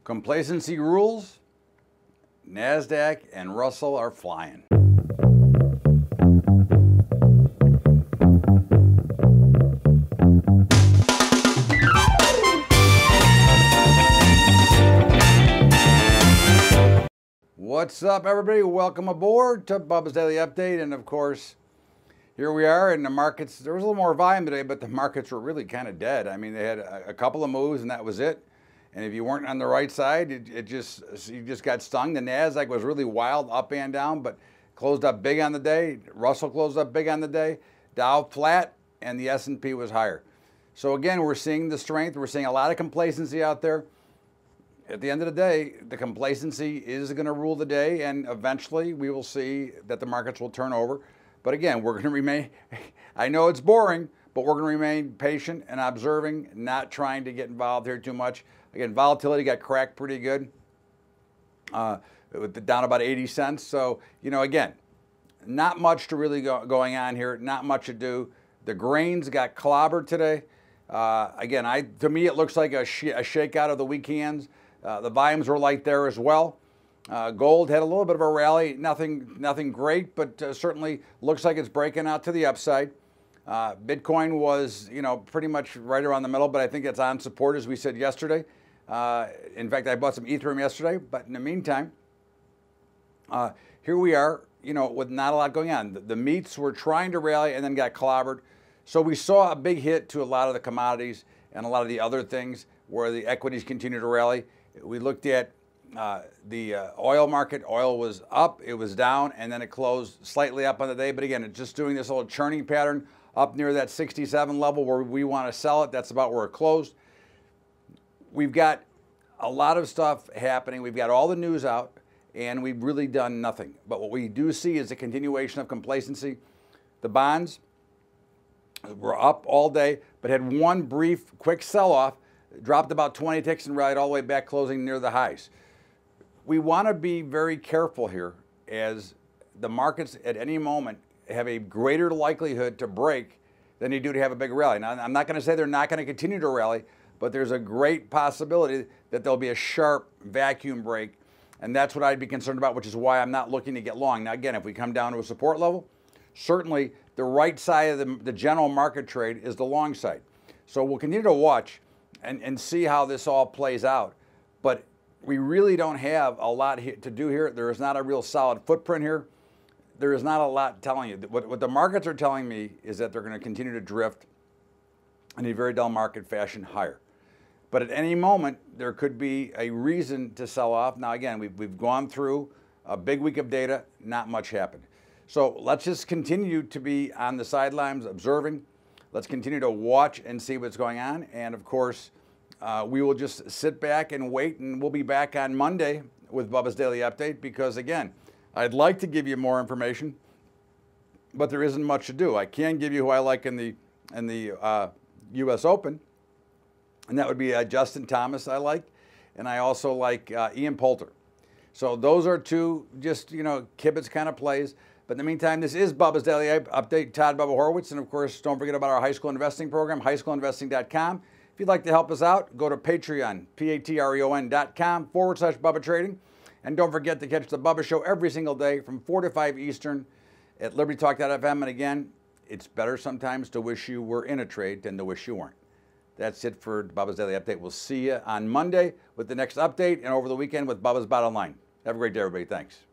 Complacency rules. NASDAQ and Russell are flying. What's up, everybody? Welcome aboard to Bubba's Daily Update. And of course, here we are in the markets. There was a little more volume today, but the markets were really kind of dead. I mean, they had a couple of moves and that was it. And if you weren't on the right side, you just got stung. The NASDAQ was really wild up and down, but closed up big on the day. Russell closed up big on the day. Dow flat, and the S&P was higher. So again, we're seeing the strength. We're seeing a lot of complacency out there. At the end of the day, the complacency is going to rule the day, and eventually we will see that the markets will turn over. But again, we're going to remain, I know it's boring, but we're going to remain patient and observing, not trying to get involved here too much. Again, volatility got cracked pretty good, down about 80 cents. So, you know, again, not much to really going on here, not much to do. The grains got clobbered today. Again, to me, it looks like a shakeout of the weekends. The volumes were light there as well. Gold had a little bit of a rally, nothing great, but certainly looks like it's breaking out to the upside. Bitcoin was, you know, pretty much right around the middle, but I think it's on support, as we said yesterday. In fact, I bought some Ethereum yesterday, but in the meantime, here we are, you know, with not a lot going on. The meats were trying to rally and then got clobbered. So we saw a big hit to a lot of the commodities and a lot of the other things where the equities continue to rally. We looked at the oil market. Oil was up, it was down, and then it closed slightly up on the day. But again, it's just doing this little churning pattern up near that 67 level where we want to sell it. That's about where it closed. We've got a lot of stuff happening. We've got all the news out, and we've really done nothing. But what we do see is a continuation of complacency. The bonds were up all day, but had one brief, quick sell-off, dropped about 20 ticks and rallied all the way back, closing near the highs. We want to be very careful here, as the markets at any moment have a greater likelihood to break than they do to have a big rally. Now, I'm not going to say they're not going to continue to rally, but there's a great possibility that there'll be a sharp vacuum break, and that's what I'd be concerned about, which is why I'm not looking to get long. Now, again, if we come down to a support level, certainly the right side of the general market trade is the long side. So we'll continue to watch and see how this all plays out. But we really don't have a lot to do here. There is not a real solid footprint here. There is not a lot telling you. What the markets are telling me is that they're going to continue to drift in a very dull market fashion higher. But at any moment, there could be a reason to sell off. Now, again, we've gone through a big week of data. Not much happened. So let's just continue to be on the sidelines observing. Let's continue to watch and see what's going on. And of course, we will just sit back and wait, and we'll be back on Monday with Bubba's Daily Update, because again, I'd like to give you more information, but there isn't much to do. I can give you who I like in the U.S. Open, and that would be Justin Thomas I like, and I also like Ian Poulter. So those are two just, you know, Kibitz kind of plays. But in the meantime, this is Bubba's Daily Update, Todd Bubba Horowitz. And of course, don't forget about our high school investing program, highschoolinvesting.com. If you'd like to help us out, go to Patreon, patreon.com/Bubba Trading. And don't forget to catch the Bubba Show every single day from 4 to 5 Eastern at libertytalk.fm. And again, it's better sometimes to wish you were in a trade than to wish you weren't. That's it for Bubba's Daily Update. We'll see you on Monday with the next update, and over the weekend with Bubba's Bottom Line. Have a great day, everybody. Thanks.